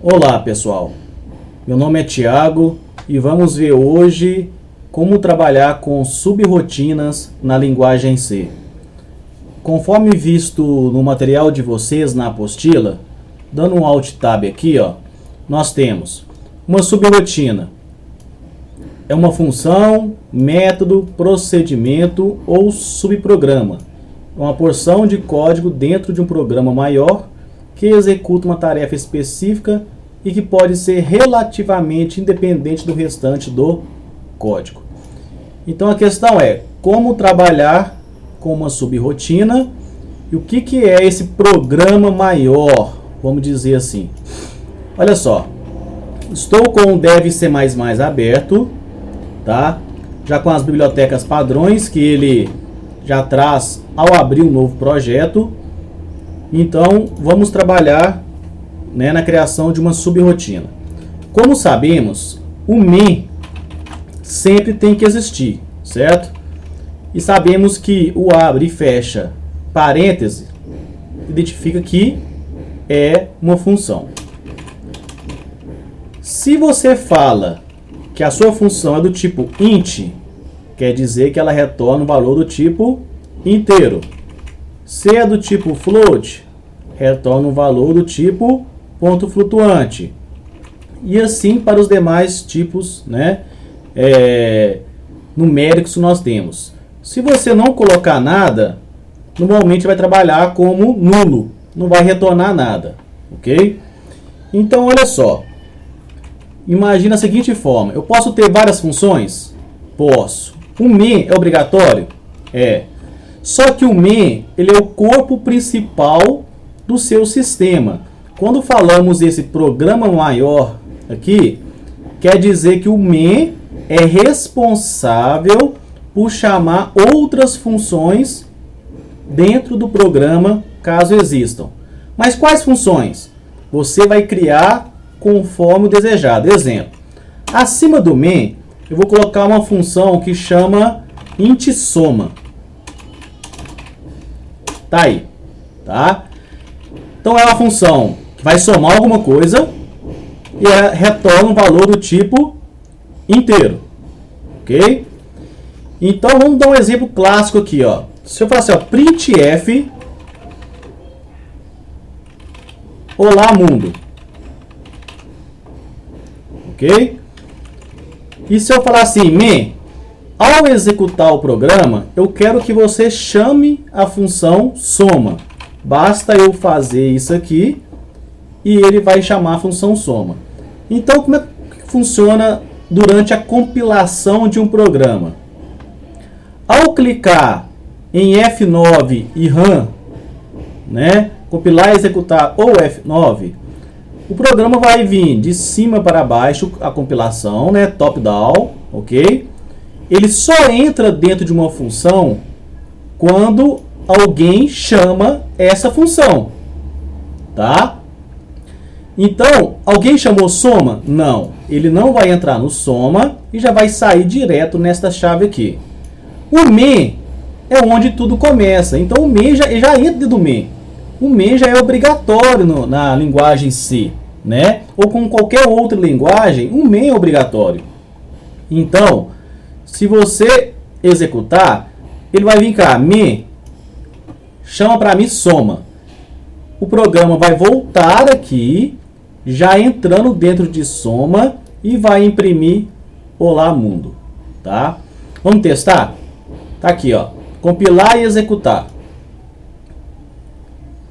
Olá pessoal, meu nome é Thiago e vamos ver hoje como trabalhar com subrrotinas na linguagem C. Conforme visto no material de vocês na apostila, dando um Alt Tab aqui, nós temos uma subrrotina. É uma função, método, procedimento ou subprograma. É uma porção de código dentro de um programa maior que executa uma tarefa específica e que pode ser relativamente independente do restante do código. Então a questão é como trabalhar com uma subrrotina e o que é esse programa maior, vamos dizer assim. Olha só, estou com o Dev C++ aberto, tá? Já com as bibliotecas padrões que ele já traz ao abrir um novo projeto. Então vamos trabalhar na criação de uma subrrotina. Como sabemos, o main sempre tem que existir, certo? E sabemos que o abre e fecha parêntese identifica que é uma função. Se você fala que a sua função é do tipo int, quer dizer que ela retorna um valor do tipo inteiro. Se é do tipo float, retorna um valor do tipo ponto flutuante. E assim para os demais tipos numéricos que nós temos. Se você não colocar nada, normalmente vai trabalhar como nulo, não vai retornar nada, ok? Então olha só, imagina a seguinte forma: eu posso ter várias funções? Posso. O main é obrigatório? É. Só que o main ele é o corpo principal do seu sistema. Quando falamos desse programa maior aqui, quer dizer que o main é responsável por chamar outras funções dentro do programa, caso existam. Mas quais funções? Você vai criar conforme o desejado. Exemplo, acima do main, eu vou colocar uma função que chama int soma. Tá aí, tá? Então é uma função que vai somar alguma coisa e retorna um valor do tipo inteiro, ok? Então vamos dar um exemplo clássico aqui, Se eu falar assim, printf olá mundo, ok? E se eu falar assim, main, ao executar o programa, eu quero que você chame a função soma. Basta eu fazer isso aqui e ele vai chamar a função soma. Então, como é que funciona durante a compilação de um programa? Ao clicar em F9 e run, compilar e executar ou F9, o programa vai vir de cima para baixo a compilação, top-down, ok? Ele só entra dentro de uma função quando alguém chama essa função, tá? Então, alguém chamou soma? Não, ele não vai entrar no soma e já vai sair direto nesta chave aqui. O main é onde tudo começa, então o main já entra dentro do main. O main já é obrigatório na linguagem C, ou com qualquer outra linguagem, o main é obrigatório. Então, se você executar, ele vai vir cá, main, chama para mim soma. O programa vai voltar aqui, já entrando dentro de soma e vai imprimir olá mundo, tá? Vamos testar? Tá aqui, compilar e executar.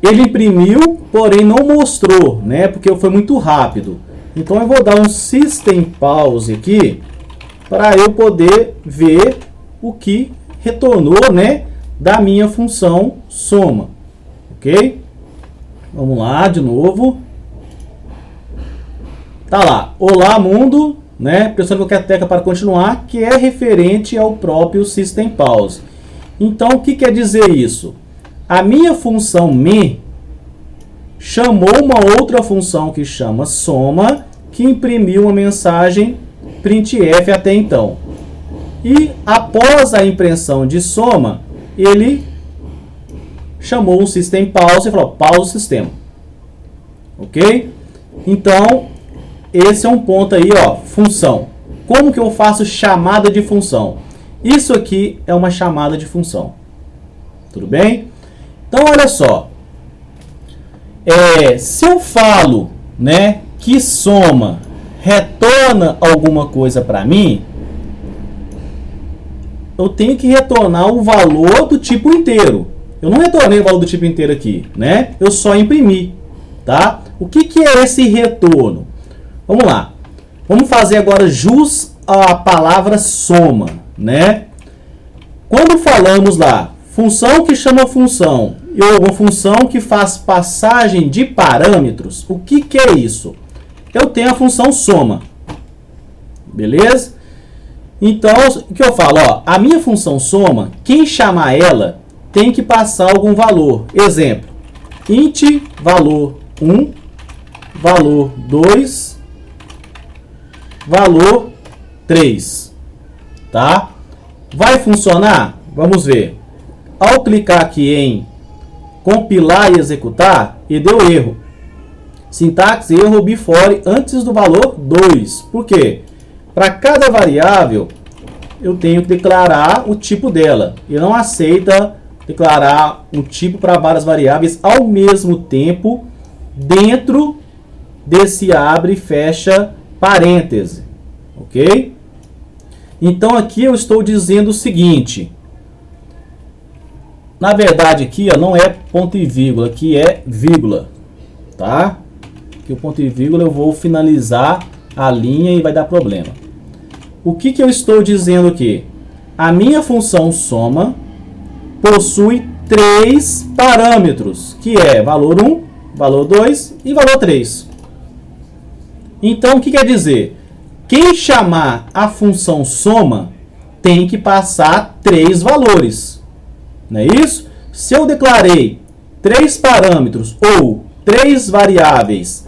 Ele imprimiu, porém não mostrou, porque foi muito rápido. Então eu vou dar um system pause aqui para eu poder ver o que retornou, da minha função soma, ok? Vamos lá de novo. Tá lá, olá mundo, pressione qualquer tecla para continuar, que é referente ao próprio system pause. Então o que quer dizer isso? A minha função main chamou uma outra função que chama soma, que imprimiu uma mensagem printf até então. E após a impressão de soma, ele chamou o system pause e falou pause o sistema. Ok? Então, esse é um ponto aí, ó, função. Como que eu faço chamada de função? Isso aqui é uma chamada de função. Tudo bem? Então, olha só. Se eu falo, né, que soma retorna alguma coisa para mim, eu tenho que retornar o valor do tipo inteiro. Eu não retornei o valor do tipo inteiro aqui, né? Eu só imprimi, tá? O que é esse retorno? Vamos lá. Vamos fazer agora jus à palavra soma, né? Quando falamos lá, função que chama função, ou uma função que faz passagem de parâmetros, o que é isso? Eu tenho a função soma, beleza? Então, o que eu falo? Ó, a minha função soma, quem chamar ela, tem que passar algum valor. Exemplo, int valor 1, valor 2, valor 3, tá? Vai funcionar? Vamos ver. Ao clicar aqui em compilar e executar, e deu erro. Sintaxe erro before antes do valor 2. Por quê? Para cada variável, eu tenho que declarar o tipo dela. E não aceita declarar um tipo para várias variáveis ao mesmo tempo dentro desse abre e fecha parêntese. Ok? Então aqui eu estou dizendo o seguinte. Na verdade aqui ó, não é ponto e vírgula, aqui é vírgula. Tá? Que o ponto e vírgula eu vou finalizar a linha e vai dar problema. O que eu estou dizendo aqui? A minha função soma possui 3 parâmetros, que é valor 1, valor 2 e valor 3. Então, o que quer dizer? Quem chamar a função soma tem que passar 3 valores. Não é isso? Se eu declarei 3 parâmetros ou 3 variáveis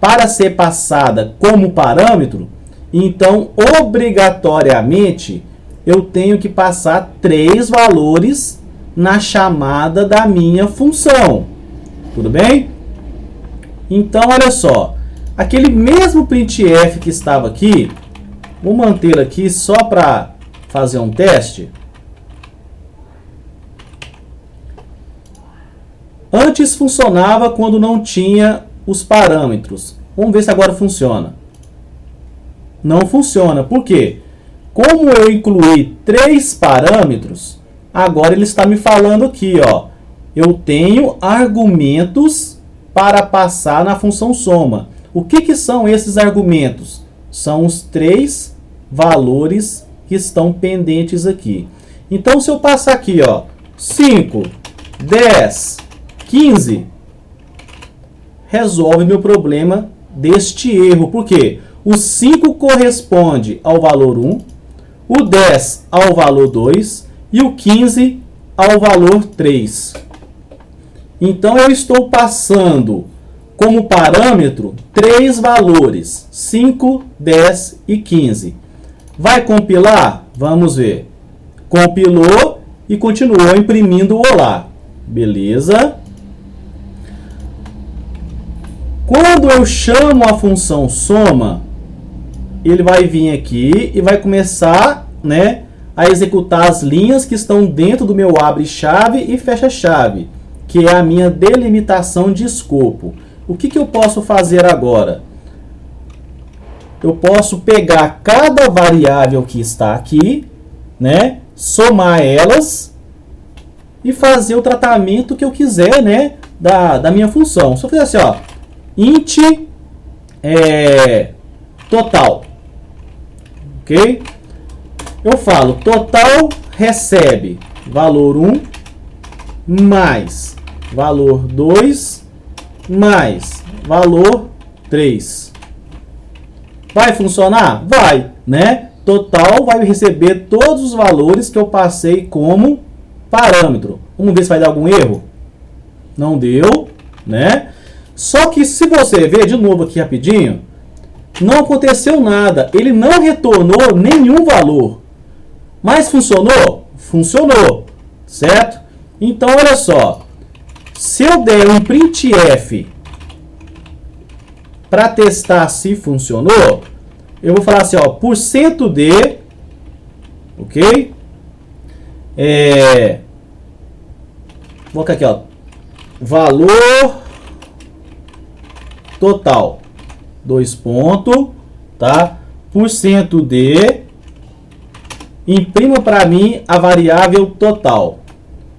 para ser passada como parâmetro, então obrigatoriamente eu tenho que passar 3 valores na chamada da minha função. Tudo bem? Então olha só, aquele mesmo printf que estava aqui, vou manter aqui só para fazer um teste. Antes funcionava quando não tinha os parâmetros. Vamos ver se agora funciona. Não funciona. Por quê? Como eu incluí 3 parâmetros, agora ele está me falando aqui, ó. Eu tenho argumentos para passar na função soma. O que são esses argumentos? São os 3 valores que estão pendentes aqui. Então, se eu passar aqui, ó, 5, 10, 15, resolve meu problema deste erro. Por quê? O 5 corresponde ao valor 1, o 10 ao valor 2 e o 15 ao valor 3. Então, eu estou passando como parâmetro 3 valores, 5, 10 e 15. Vai compilar? Vamos ver. Compilou e continuou imprimindo o olá. Beleza? Quando eu chamo a função soma, ele vai vir aqui e vai começar, né, a executar as linhas que estão dentro do meu abre-chave e fecha-chave, que é a minha delimitação de escopo. O que eu posso fazer agora? Eu posso pegar cada variável que está aqui, né, somar elas e fazer o tratamento que eu quiser, né, da minha função. Se eu fizer assim, ó, int total, ok? Eu falo total recebe valor 1 mais valor 2 mais valor 3. Vai funcionar? Vai, né? Total vai receber todos os valores que eu passei como parâmetro. Vamos ver se vai dar algum erro. Não deu, né? Só que se você ver de novo aqui rapidinho, não aconteceu nada. Ele não retornou nenhum valor. Mas funcionou? Funcionou, certo? Então, olha só. Se eu der um printf para testar se funcionou, eu vou falar assim, ó, % de, ok? Vou colocar aqui, ó, valor total, 2 pontos, tá? % de, imprima para mim a variável total.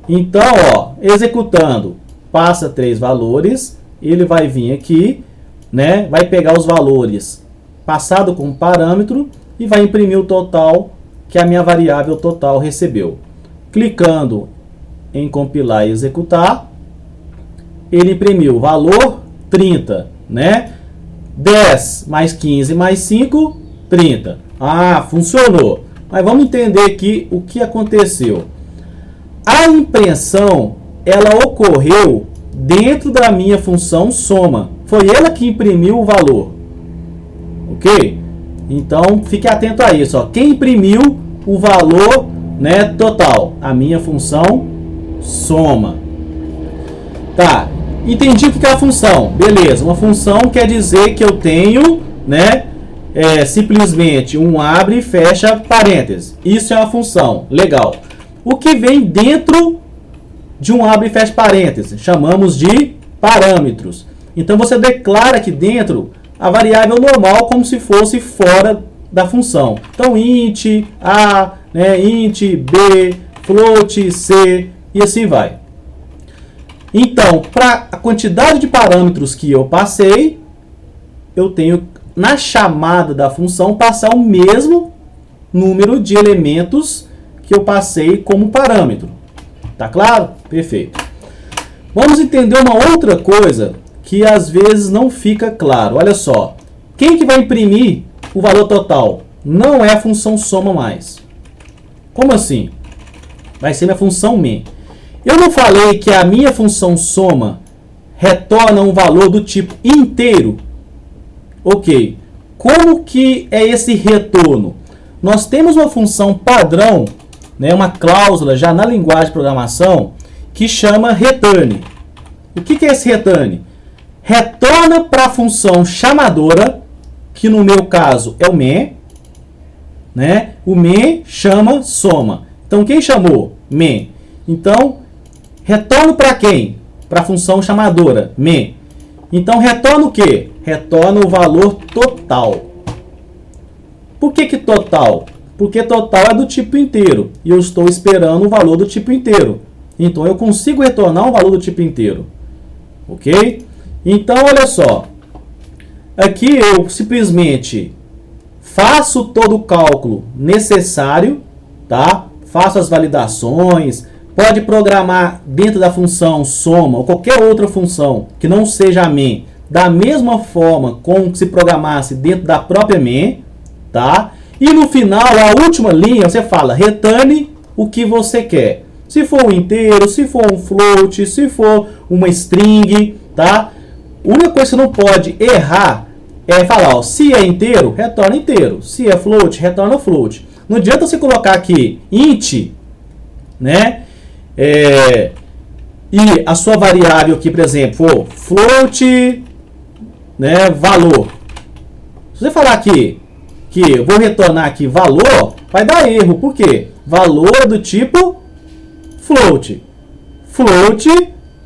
Então, ó, executando, passa 3 valores, ele vai vir aqui, né? Vai pegar os valores passado como parâmetro e vai imprimir o total que a minha variável total recebeu. Clicando em compilar e executar, ele imprimiu o valor 30, né? 10 mais 15 mais 5, 30. Ah, funcionou. Mas vamos entender aqui o que aconteceu. A impressão, ela ocorreu dentro da minha função soma. Foi ela que imprimiu o valor. Ok? Então, fique atento a isso. Ó. Quem imprimiu o valor, né, total? A minha função soma. Tá. Entendi o que é a função. Beleza. Uma função quer dizer que eu tenho, né, simplesmente um abre e fecha parênteses. Isso é uma função. Legal. O que vem dentro de um abre e fecha parênteses chamamos de parâmetros. Então você declara aqui dentro a variável normal como se fosse fora da função. Então int a, né, int b, float c e assim vai. Então, para a quantidade de parâmetros que eu passei, eu tenho na chamada da função passar o mesmo número de elementos que eu passei como parâmetro. Tá claro? Perfeito. Vamos entender uma outra coisa que às vezes não fica claro. Olha só. Quem que vai imprimir o valor total? Não é a função soma mais. Como assim? Vai ser minha função main. Eu não falei que a minha função soma retorna um valor do tipo inteiro? Ok. Como que é esse retorno? Nós temos uma função padrão, né, uma cláusula já na linguagem de programação que chama return. O que é esse return? Retorna para a função chamadora, que no meu caso é o main, né? O main chama soma. Então quem chamou? Main. Então retorno para quem? Para a função chamadora, main. Então retorna o quê? Retorna o valor total. Por que total? Porque total é do tipo inteiro. E eu estou esperando o valor do tipo inteiro. Então eu consigo retornar um valor do tipo inteiro. Ok? Então olha só. Aqui eu simplesmente faço todo o cálculo necessário. Tá? Faço as validações. Pode programar dentro da função soma ou qualquer outra função que não seja a main. Da mesma forma como se programasse dentro da própria main. Tá? E no final, a última linha, você fala, returne o que você quer. Se for um inteiro, se for um float, se for uma string, tá? A única coisa que você não pode errar é falar, ó, se é inteiro, retorna inteiro. Se é float, retorna float. Não adianta você colocar aqui int, né? E a sua variável aqui, por exemplo, for float, né, valor. Se você falar aqui que eu vou retornar aqui valor, vai dar erro. Por quê? Valor é do tipo float. Float,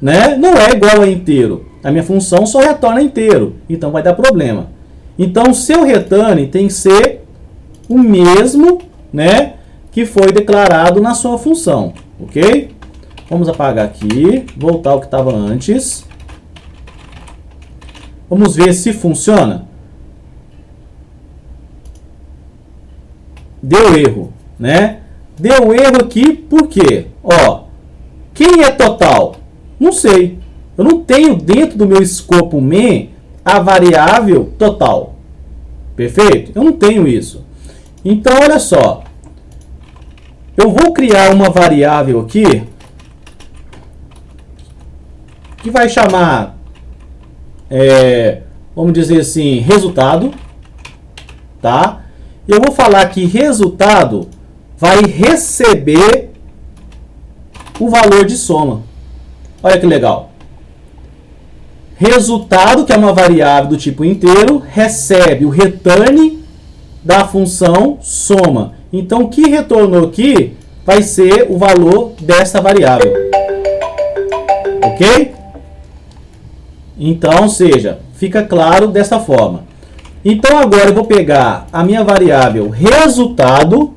né, não é igual a inteiro. A minha função só retorna inteiro. Então vai dar problema. Então o seu return tem que ser o mesmo, né, que foi declarado na sua função. Ok? Vamos apagar aqui. Voltar ao que estava antes. Vamos ver se funciona. Deu erro, né? Deu erro aqui por quê? Ó, quem é total? Não sei. Eu não tenho dentro do meu escopo main a variável total. Perfeito? Eu não tenho isso. Então, olha só. Eu vou criar uma variável aqui que vai chamar, vamos dizer assim, resultado, tá? Eu vou falar que resultado vai receber o valor de soma. Olha que legal. resultado, que é uma variável do tipo inteiro, recebe o return da função soma. Então, o que retornou aqui vai ser o valor dessa variável. Ok? Então, ou seja, fica claro dessa forma. Então, agora eu vou pegar a minha variável resultado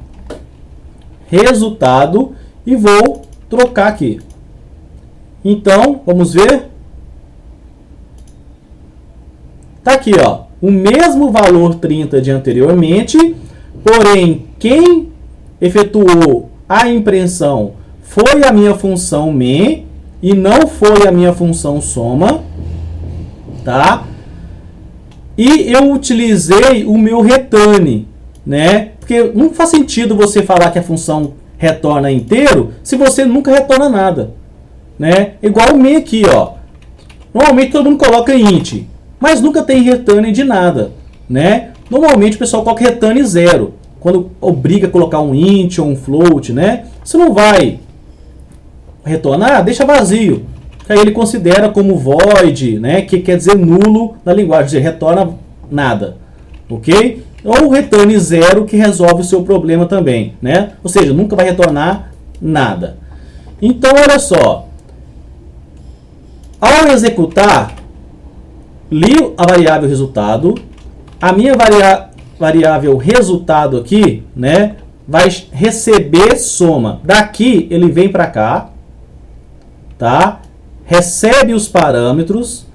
e vou trocar aqui. Então, vamos ver. Tá aqui, ó, o mesmo valor 30 de anteriormente, porém, quem efetuou a impressão foi a minha função me e não foi a minha função soma, tá? E eu utilizei o meu return, né? Porque não faz sentido você falar que a função retorna inteiro se você nunca retorna nada, né? Igual o me aqui, ó. Normalmente todo mundo coloca int, mas nunca tem return de nada, né? Normalmente o pessoal coloca return 0. Quando obriga a colocar um int ou um float, né? Você não vai retornar, deixa vazio. Aí ele considera como void, né? Que quer dizer nulo na linguagem, ou seja, retorna nada, ok? Ou return 0, que resolve o seu problema também, né? Ou seja, nunca vai retornar nada. Então, olha só. Ao executar, li a variável resultado, a minha variável resultado aqui, né, vai receber soma. Daqui ele vem para cá, tá? Recebe os parâmetros,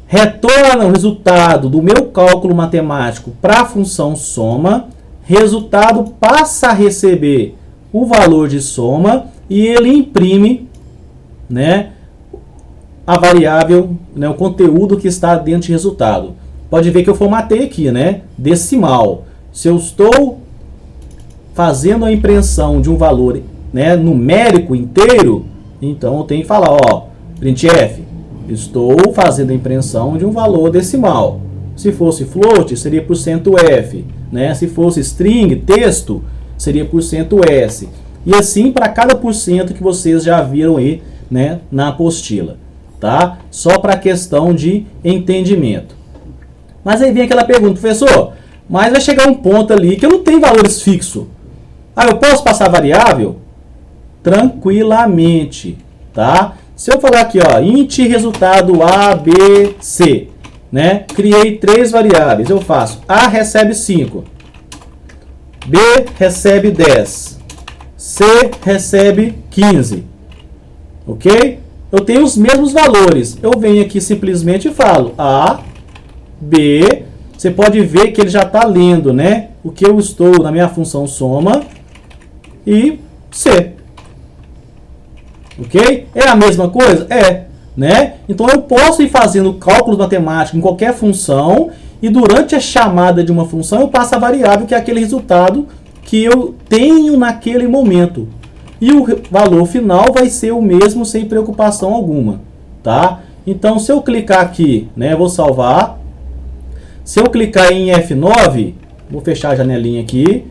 retorna o resultado do meu cálculo matemático para a função soma, resultado passa a receber o valor de soma e ele imprime, né, a variável, né, o conteúdo que está dentro de resultado. Pode ver que eu formatei aqui, né, decimal. Se eu estou fazendo a impressão de um valor, né, numérico inteiro, então eu tenho que falar, ó, printf, estou fazendo a impressão de um valor decimal. Se fosse float, seria %f, né? Se fosse string, texto, seria %s. E assim para cada % que vocês já viram aí, né, na apostila, tá? Só para questão de entendimento. Mas aí vem aquela pergunta, professor, mas vai chegar um ponto ali que eu não tenho valores fixos. Ah, eu posso passar variável? Tranquilamente, tá? Se eu falar aqui, ó, int resultado A, B, C, né? Criei 3 variáveis. Eu faço A recebe 5, B recebe 10, C recebe 15, ok? Eu tenho os mesmos valores. Eu venho aqui simplesmente e falo A, B. Você pode ver que ele já está lendo, né? O que eu estou na minha função soma e C. Ok? É a mesma coisa? É, né? Então eu posso ir fazendo cálculos matemáticos em qualquer função e durante a chamada de uma função eu passo a variável que é aquele resultado que eu tenho naquele momento. E o valor final vai ser o mesmo sem preocupação alguma, tá? Então se eu clicar aqui, né, eu vou salvar. Se eu clicar em F9, vou fechar a janelinha aqui,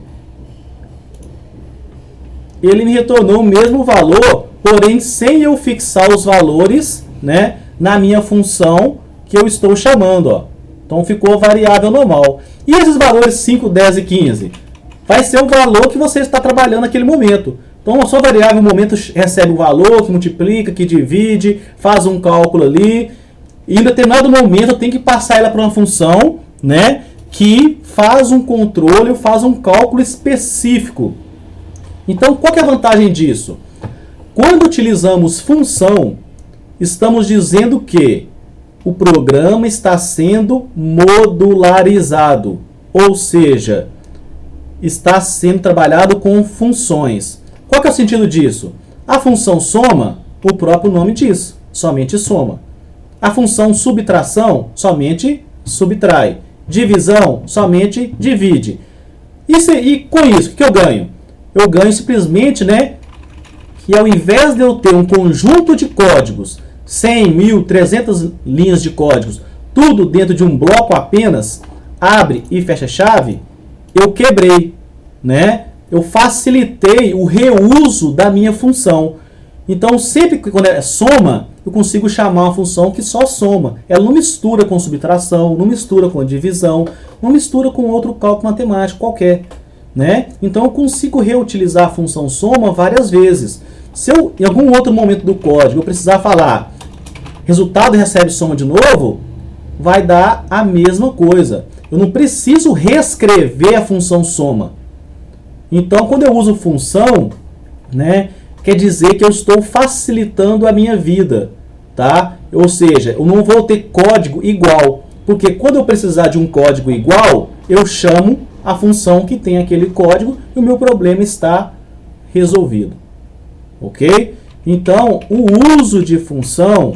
ele me retornou o mesmo valor, porém sem eu fixar os valores, né, na minha função que eu estou chamando, ó. Então ficou variável normal. E esses valores 5, 10 e 15? Vai ser o valor que você está trabalhando naquele momento. Então a sua variável no momento recebe o valor, que multiplica, que divide, faz um cálculo ali. E em determinado momento eu tenho que passar ela para uma função, né, que faz um controle, faz um cálculo específico. Então qual que é a vantagem disso? Quando utilizamos função, estamos dizendo que o programa está sendo modularizado, ou seja, está sendo trabalhado com funções. Qual que é o sentido disso? A função soma, o próprio nome diz, somente soma. A função subtração, somente subtrai. Divisão, somente divide. E com isso, o que eu ganho? Eu ganho simplesmente, né, que ao invés de eu ter um conjunto de códigos, 100, 1000, 300 linhas de códigos, tudo dentro de um bloco apenas, abre e fecha chave, eu quebrei, né? Eu facilitei o reuso da minha função. Então, sempre que quando é soma, eu consigo chamar uma função que só soma. Ela não mistura com subtração, não mistura com divisão, não mistura com outro cálculo matemático qualquer, né? Então eu consigo reutilizar a função soma várias vezes. Se eu, em algum outro momento do código, eu precisar falar resultado recebe soma de novo, vai dar a mesma coisa. Eu não preciso reescrever a função soma. Então, quando eu uso função, né, quer dizer que eu estou facilitando a minha vida, tá? Ou seja, eu não vou ter código igual, porque quando eu precisar de um código igual, eu chamo a função que tem aquele código e o meu problema está resolvido. Ok? Então, o uso de função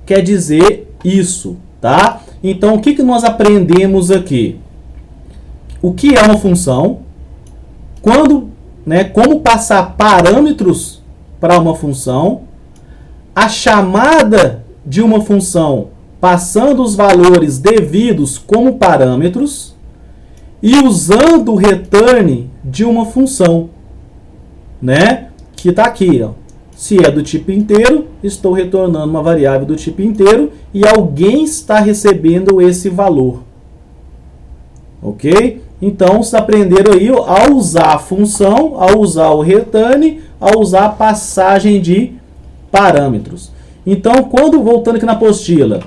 quer dizer isso, tá? Então, o que nós aprendemos aqui? O que é uma função? Quando, né, como passar parâmetros para uma função? A chamada de uma função passando os valores devidos como parâmetros e usando o return de uma função, né? Que está aqui, ó. Se é do tipo inteiro, estou retornando uma variável do tipo inteiro e alguém está recebendo esse valor. Ok? Então, vocês aprenderam aí a usar a função, a usar o return, a usar a passagem de parâmetros. Então, quando, voltando aqui na apostila,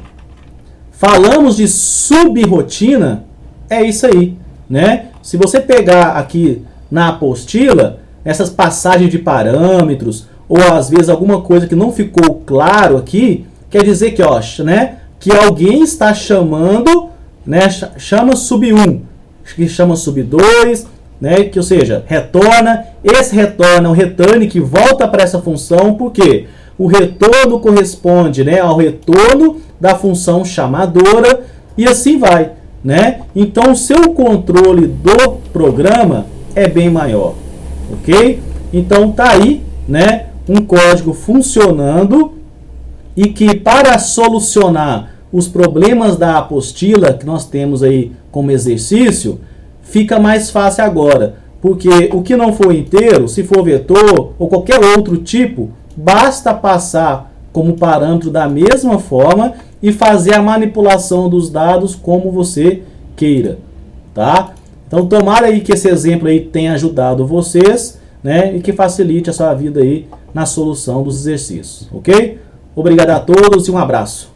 falamos de subrotina, é isso aí, né? Se você pegar aqui na apostila, essas passagens de parâmetros, ou às vezes alguma coisa que não ficou claro aqui, quer dizer que, ó, né, que alguém está chamando, né, chama sub1, que chama sub2, né, que, ou seja, retorna, esse retorna é um return que volta para essa função, porque o retorno corresponde, né, ao retorno da função chamadora, e assim vai, né? Então, o seu controle do programa é bem maior, ok? Então, tá aí, né, um código funcionando e que, para solucionar os problemas da apostila que nós temos aí como exercício, fica mais fácil agora, porque o que não for inteiro, se for vetor ou qualquer outro tipo, basta passar como parâmetro da mesma forma e fazer a manipulação dos dados como você queira, tá? Então, tomara aí que esse exemplo aí tenha ajudado vocês, né, e que facilite a sua vida aí na solução dos exercícios, ok? Obrigado a todos e um abraço.